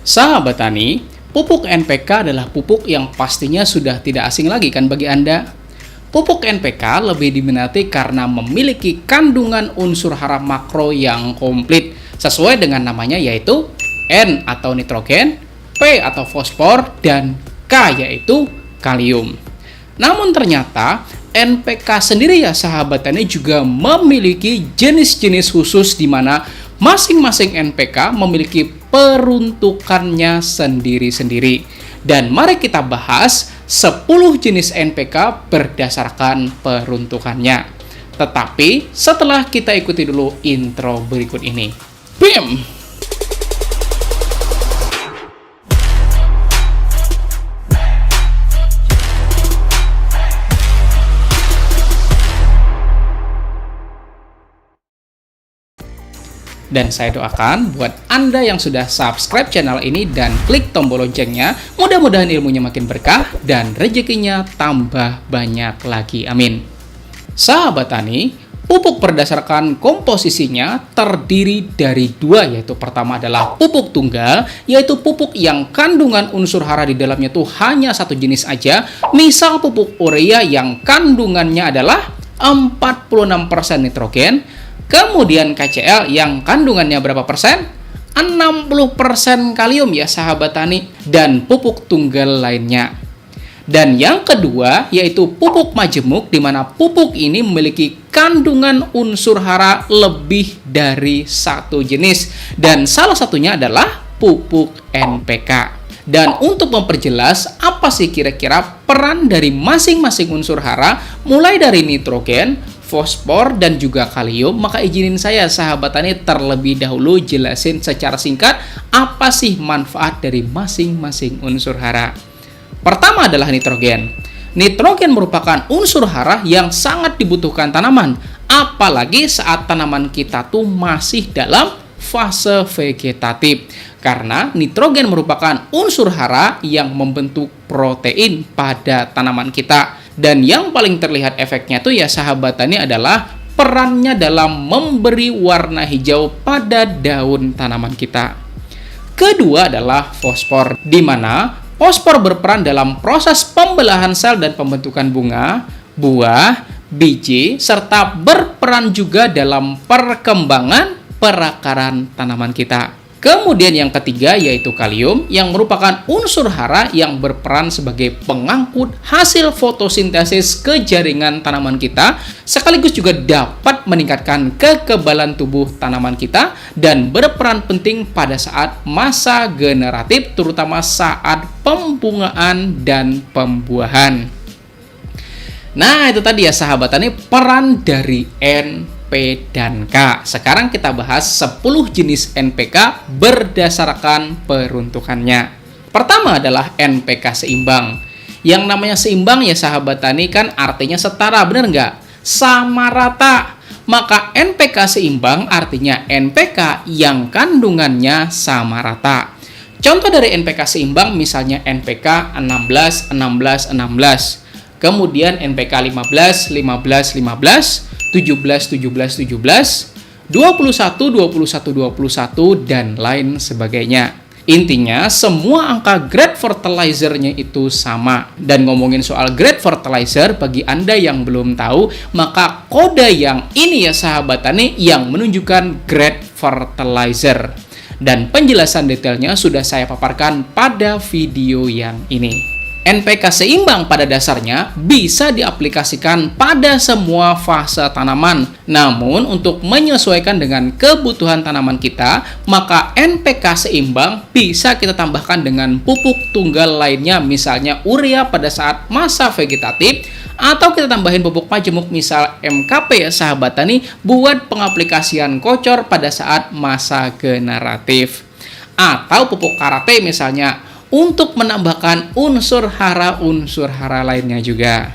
Sahabat tani, pupuk NPK adalah pupuk yang pastinya sudah tidak asing lagi kan bagi Anda. Pupuk NPK lebih diminati karena memiliki kandungan unsur hara makro yang komplit sesuai dengan namanya, yaitu N atau nitrogen, P atau fosfor, dan K yaitu kalium. Namun ternyata NPK sendiri ya sahabat tani juga memiliki jenis-jenis khusus di mana masing-masing NPK memiliki peruntukannya sendiri-sendiri. Dan mari kita bahas 10 jenis NPK berdasarkan peruntukannya. Tetapi setelah kita ikuti dulu intro berikut ini. BIM! Dan saya doakan buat Anda yang sudah subscribe channel ini dan klik tombol loncengnya, mudah-mudahan ilmunya makin berkah dan rezekinya tambah banyak lagi. Amin. Sahabat tani, pupuk berdasarkan komposisinya terdiri dari dua, yaitu pertama adalah pupuk tunggal, yaitu pupuk yang kandungan unsur hara di dalamnya tuh hanya satu jenis aja. Misal pupuk urea yang kandungannya adalah 46% nitrogen. Kemudian KCl yang kandungannya berapa persen? 60% kalium ya sahabat tani, dan pupuk tunggal lainnya. Dan yang kedua yaitu pupuk majemuk, di mana pupuk ini memiliki kandungan unsur hara lebih dari satu jenis, dan salah satunya adalah pupuk NPK. Dan untuk memperjelas apa sih kira-kira peran dari masing-masing unsur hara, mulai dari nitrogen, fosfor, dan juga kalium, maka izinin saya sahabat tani terlebih dahulu jelasin secara singkat apa sih manfaat dari masing-masing unsur hara. Pertama adalah nitrogen. Nitrogen merupakan unsur hara yang sangat dibutuhkan tanaman, apalagi saat tanaman kita tuh masih dalam fase vegetatif. Karena nitrogen merupakan unsur hara yang membentuk protein pada tanaman kita. Dan yang paling terlihat efeknya tuh ya sahabat tani adalah perannya dalam memberi warna hijau pada daun tanaman kita. Kedua adalah fosfor, di mana fosfor berperan dalam proses pembelahan sel dan pembentukan bunga, buah, biji, serta berperan juga dalam perkembangan perakaran tanaman kita. Kemudian yang ketiga yaitu kalium, yang merupakan unsur hara yang berperan sebagai pengangkut hasil fotosintesis ke jaringan tanaman kita, sekaligus juga dapat meningkatkan kekebalan tubuh tanaman kita dan berperan penting pada saat masa generatif, terutama saat pembungaan dan pembuahan. Nah, itu tadi ya sahabat tani peran dari N, P, dan K. Sekarang kita bahas 10 jenis NPK berdasarkan peruntukannya. Pertama adalah NPK seimbang. Yang namanya seimbang ya sahabat tani kan artinya setara, benar nggak? Sama rata. Maka NPK seimbang artinya NPK yang kandungannya sama rata. Contoh dari NPK seimbang misalnya NPK 16, 16, 16. Kemudian NPK 15, 15, 15, 17, 17, 17, 21, 21, 21, dan lain sebagainya. Intinya, semua angka grade fertilizer-nya itu sama. Dan ngomongin soal grade fertilizer, bagi Anda yang belum tahu, maka kode yang ini ya sahabat tani yang menunjukkan grade fertilizer. Dan penjelasan detailnya sudah saya paparkan pada video yang ini. NPK seimbang pada dasarnya bisa diaplikasikan pada semua fase tanaman. Namun untuk menyesuaikan dengan kebutuhan tanaman kita, maka NPK seimbang bisa kita tambahkan dengan pupuk tunggal lainnya, misalnya urea pada saat masa vegetatif, atau kita tambahin pupuk majemuk misal MKP ya sahabat tani buat pengaplikasian kocor pada saat masa generatif. Atau pupuk karate misalnya untuk menambahkan unsur hara lainnya juga.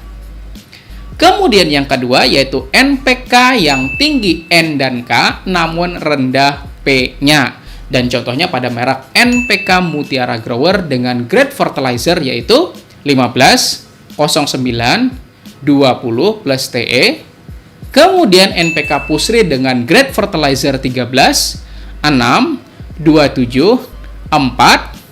Kemudian yang kedua yaitu NPK yang tinggi N dan K namun rendah P-nya. Dan contohnya pada merek NPK Mutiara Grower dengan grade fertilizer yaitu 15, 09, 20 plus TE. Kemudian NPK Pusri dengan grade fertilizer 13, 6, 27, 4,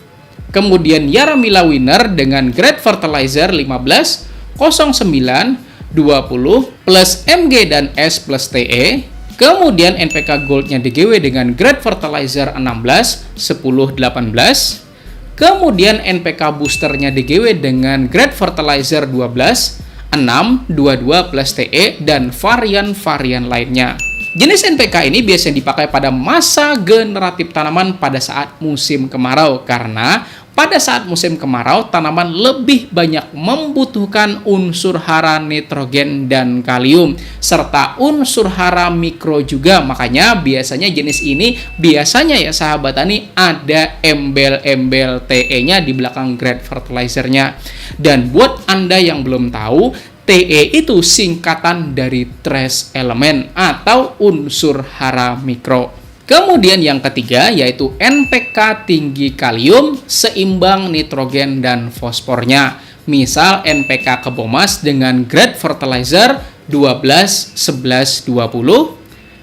Kemudian Yaramila Winner dengan grade fertilizer 15, 09, 20 plus Mg dan S plus Te. Kemudian NPK Goldnya DGW dengan grade fertilizer 16, 10, 18. Kemudian NPK boosternya DGW dengan grade fertilizer 12, 6, 22 plus Te, dan varian-varian lainnya. Jenis NPK ini biasanya dipakai pada masa generatif tanaman pada saat musim kemarau, karena pada saat musim kemarau, tanaman lebih banyak membutuhkan unsur hara nitrogen dan kalium, serta unsur hara mikro juga. Makanya biasanya jenis ini, biasanya ya sahabat tani, ada embel-embel Te-nya di belakang grade fertilizernya. Dan buat Anda yang belum tahu, Te itu singkatan dari trace element atau unsur hara mikro. Kemudian yang ketiga yaitu NPK tinggi kalium seimbang nitrogen dan fosfornya. Misal NPK Kebomas dengan grade fertilizer 12, 11, 20.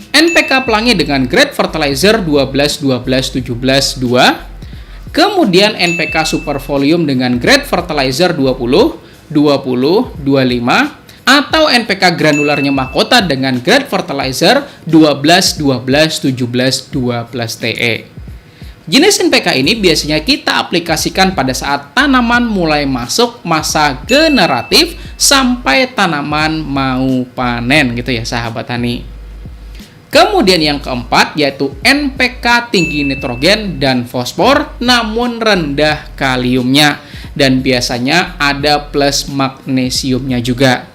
NPK Pelangi dengan grade fertilizer 12, 12, 17, 2. Kemudian NPK Superfolium dengan grade fertilizer 20, 20, 25. Atau NPK granularnya Mahkota dengan grade fertilizer 12, 12, 17, 2 Te. Jenis NPK ini biasanya kita aplikasikan pada saat tanaman mulai masuk masa generatif sampai tanaman mau panen gitu ya sahabat tani. Kemudian yang keempat yaitu NPK tinggi nitrogen dan fosfor namun rendah kaliumnya, dan biasanya ada plus magnesiumnya juga.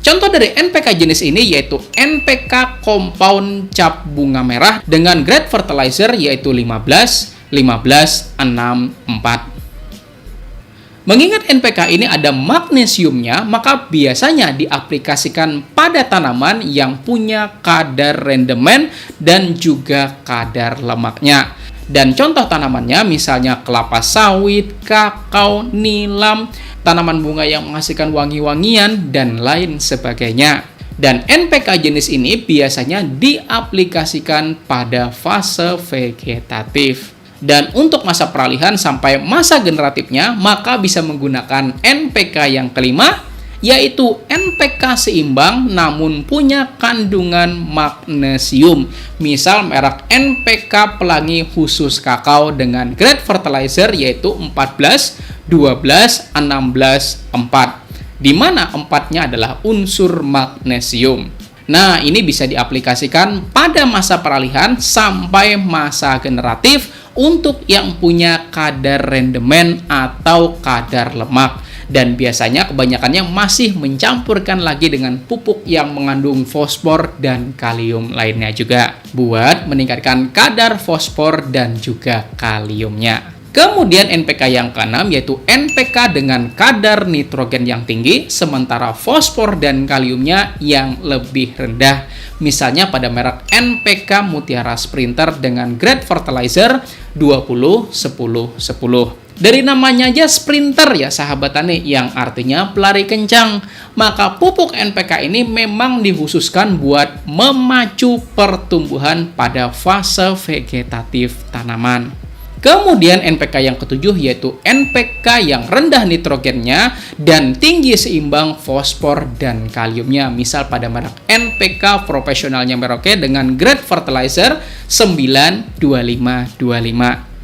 Contoh dari NPK jenis ini yaitu NPK Compound Cap Bunga Merah dengan grade fertilizer yaitu 15, 15, 6, 4. Mengingat NPK ini ada magnesiumnya, maka biasanya diaplikasikan pada tanaman yang punya kadar rendemen dan juga kadar lemaknya. Dan contoh tanamannya misalnya kelapa sawit, kakao, nilam, tanaman bunga yang menghasilkan wangi-wangian, dan lain sebagainya. Dan NPK jenis ini biasanya diaplikasikan pada fase vegetatif. Dan untuk masa peralihan sampai masa generatifnya, maka bisa menggunakan NPK yang kelima, yaitu NPK seimbang namun punya kandungan magnesium. Misal merek NPK Pelangi khusus kakao dengan grade fertilizer yaitu 14, 12, 16, 4. Di mana 4-nya adalah unsur magnesium. Nah, ini bisa diaplikasikan pada masa peralihan sampai masa generatif untuk yang punya kadar rendemen atau kadar lemak. Dan biasanya kebanyakannya masih mencampurkan lagi dengan pupuk yang mengandung fosfor dan kalium lainnya juga buat meningkatkan kadar fosfor dan juga kaliumnya. Kemudian NPK yang keenam yaitu NPK dengan kadar nitrogen yang tinggi sementara fosfor dan kaliumnya yang lebih rendah. Misalnya pada merek NPK Mutiara Sprinter dengan grade fertilizer 20, 10, 10. Dari namanya aja sprinter ya sahabat tani, yang artinya pelari kencang. Maka pupuk NPK ini memang dikhususkan buat memacu pertumbuhan pada fase vegetatif tanaman. Kemudian NPK yang ketujuh yaitu NPK yang rendah nitrogennya dan tinggi seimbang fosfor dan kaliumnya. Misal pada merek NPK profesionalnya Merauke dengan grade fertilizer 9, 25, 25.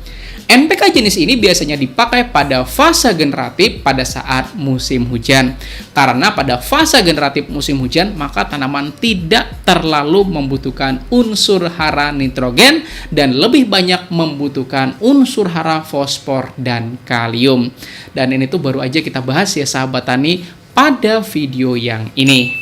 NPK jenis ini biasanya dipakai pada fase generatif pada saat musim hujan. Karena pada fase generatif musim hujan, maka tanaman tidak terlalu membutuhkan unsur hara nitrogen dan lebih banyak membutuhkan unsur hara fosfor dan kalium. Dan ini tuh baru aja kita bahas ya sahabat tani pada video yang ini.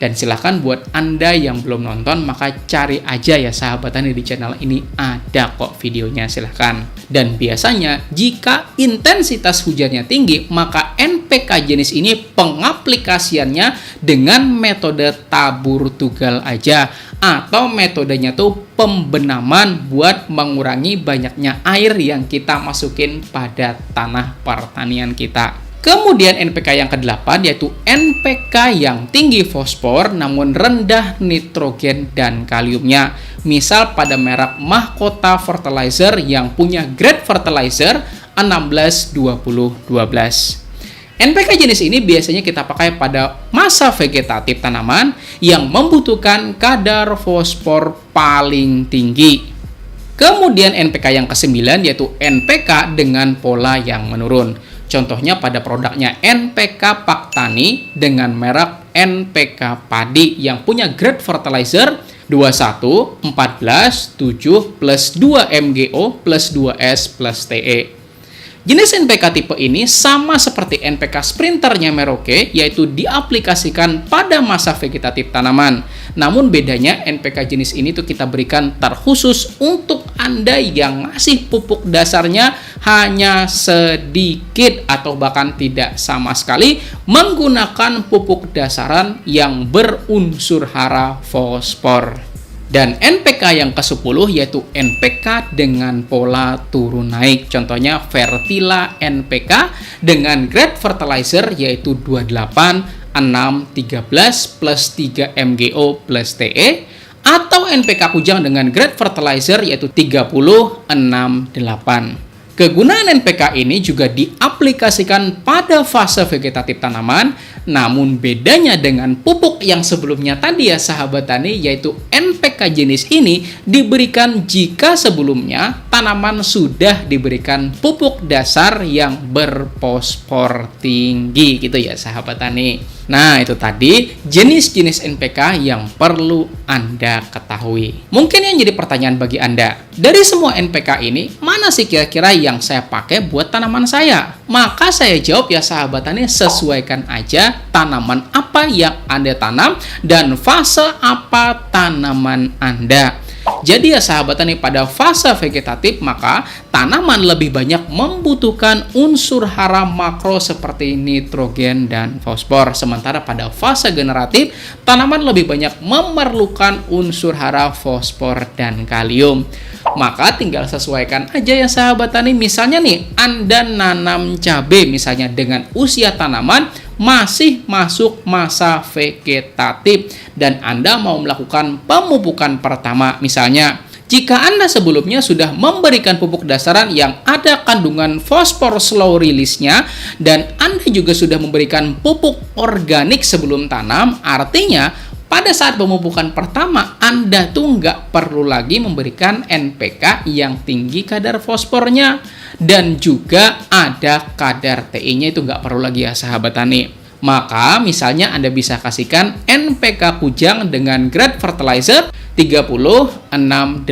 Dan silahkan buat Anda yang belum nonton, maka cari aja ya sahabat tani di channel ini, ada kok videonya, silahkan. Dan biasanya jika intensitas hujannya tinggi, maka NPK jenis ini pengaplikasiannya dengan metode tabur tugal aja. Atau metodenya tuh pembenaman buat mengurangi banyaknya air yang kita masukin pada tanah pertanian kita. Kemudian NPK yang ke-8 yaitu NPK yang tinggi fosfor namun rendah nitrogen dan kaliumnya. Misal pada merek Mahkota Fertilizer yang punya grade fertilizer 6, 16, 20, 12. NPK jenis ini biasanya kita pakai pada masa vegetatif tanaman yang membutuhkan kadar fosfor paling tinggi. Kemudian NPK yang ke-9 yaitu NPK dengan pola yang menurun. Contohnya pada produknya NPK Paktani dengan merek NPK Padi yang punya grade fertilizer 21, 14, 7, plus 2 MgO, plus 2S, plus Te. Jenis NPK tipe ini sama seperti NPK Sprinternya Merauke, yaitu diaplikasikan pada masa vegetatif tanaman. Namun bedanya NPK jenis ini tuh kita berikan terkhusus untuk Anda yang ngasih pupuk dasarnya hanya sedikit atau bahkan tidak sama sekali menggunakan pupuk dasaran yang berunsur hara fosfor. Dan NPK yang ke-10 yaitu NPK dengan pola turun naik. Contohnya Fertila NPK dengan grade fertilizer yaitu 28, 6, 13, plus 3 MgO plus Te. Atau NPK Kujang dengan grade fertilizer yaitu 30, 6, 8. Kegunaan NPK ini juga diaplikasikan pada fase vegetatif tanaman, namun bedanya dengan pupuk yang sebelumnya tadi ya sahabat tani, yaitu NPK jenis ini diberikan jika sebelumnya tanaman sudah diberikan pupuk dasar yang berfosfor tinggi gitu ya sahabat tani. Nah, itu tadi jenis-jenis NPK yang perlu Anda ketahui. Mungkin yang jadi pertanyaan bagi Anda, dari semua NPK ini, mana sih kira-kira yang saya pakai buat tanaman saya? Maka saya jawab ya sahabat tani, sesuaikan aja tanaman apa yang Anda tanam dan fase apa tanaman Anda. Jadi ya sahabat tani, pada fase vegetatif maka tanaman lebih banyak membutuhkan unsur hara makro seperti nitrogen dan fosfor. Sementara pada fase generatif tanaman lebih banyak memerlukan unsur hara fosfor dan kalium. Maka tinggal sesuaikan aja ya sahabat tani. Misalnya nih Anda nanam cabai misalnya dengan usia tanaman masih masuk masa vegetatif dan Anda mau melakukan pemupukan pertama. Misalnya, jika Anda sebelumnya sudah memberikan pupuk dasaran yang ada kandungan fosfor slow release-nya dan Anda juga sudah memberikan pupuk organik sebelum tanam, artinya pada saat pemupukan pertama, Anda tuh nggak perlu lagi memberikan NPK yang tinggi kadar fosfornya. Dan juga ada kadar Te-nya itu nggak perlu lagi ya sahabat tani. Maka misalnya Anda bisa kasihkan NPK Kujang dengan grade fertilizer 30, 6, 8.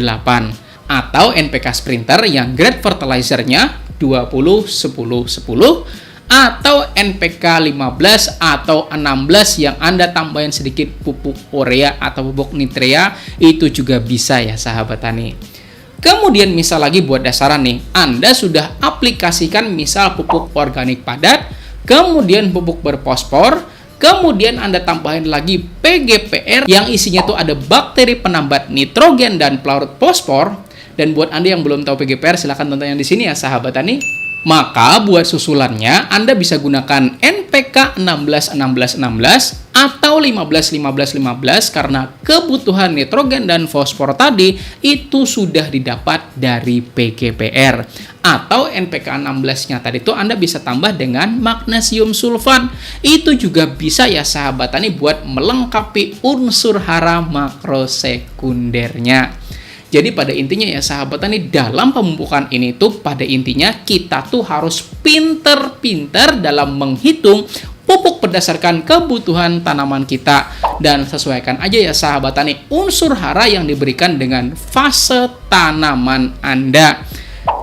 Atau NPK Sprinter yang grade fertilizernya 20, 10, 10. Atau NPK 15 atau 16 yang Anda tambahin sedikit pupuk urea atau pupuk nitrea, itu juga bisa ya sahabat tani. Kemudian misal lagi buat dasaran nih, Anda sudah aplikasikan misal pupuk organik padat, kemudian pupuk berfosfor, kemudian Anda tambahin lagi PGPR yang isinya tuh ada bakteri penambat nitrogen dan pelarut fosfor. Dan buat Anda yang belum tahu PGPR, silahkan tonton yang di sini ya sahabat tani. Maka buat susulannya Anda bisa gunakan NPK 16, 16, 16 atau 15, 15, 15 karena kebutuhan nitrogen dan fosfor tadi itu sudah didapat dari PGPR. Atau NPK 16-nya tadi itu Anda bisa tambah dengan magnesium sulfat. Itu juga bisa ya sahabat tani buat melengkapi unsur hara makrosekundernya. Jadi pada intinya ya sahabat tani, dalam pemupukan ini tuh pada intinya kita tuh harus pinter-pinter dalam menghitung pupuk berdasarkan kebutuhan tanaman kita. Dan sesuaikan aja ya sahabat tani unsur hara yang diberikan dengan fase tanaman Anda.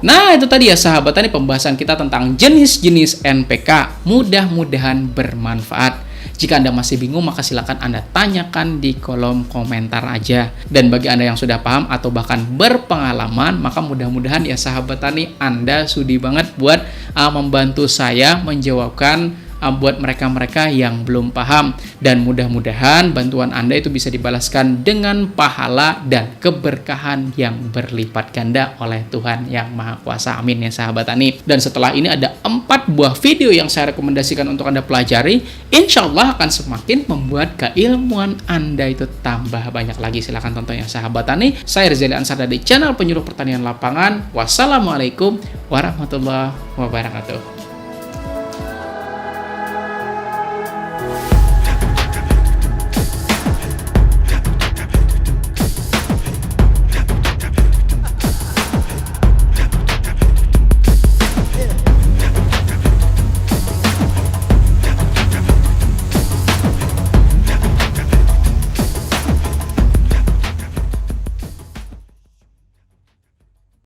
Nah itu tadi ya sahabat tani pembahasan kita tentang jenis-jenis NPK. Mudah-mudahan bermanfaat. Jika Anda masih bingung, maka silakan Anda tanyakan di kolom komentar aja. Dan bagi Anda yang sudah paham atau bahkan berpengalaman, maka mudah-mudahan ya sahabat tani, Anda sudi banget buat membantu saya menjawabkan buat mereka-mereka yang belum paham. Dan mudah-mudahan bantuan Anda itu bisa dibalaskan dengan pahala dan keberkahan yang berlipat ganda oleh Tuhan Yang Maha Kuasa. Amin ya sahabat tani. Dan setelah ini ada 4 buah video yang saya rekomendasikan untuk Anda pelajari. Insya Allah akan semakin membuat keilmuan Anda itu tambah banyak lagi. Silahkan tonton ya sahabat tani. Saya Rizali Ansar dari channel Penyuluh Pertanian Lapangan. Wassalamualaikum warahmatullahi wabarakatuh.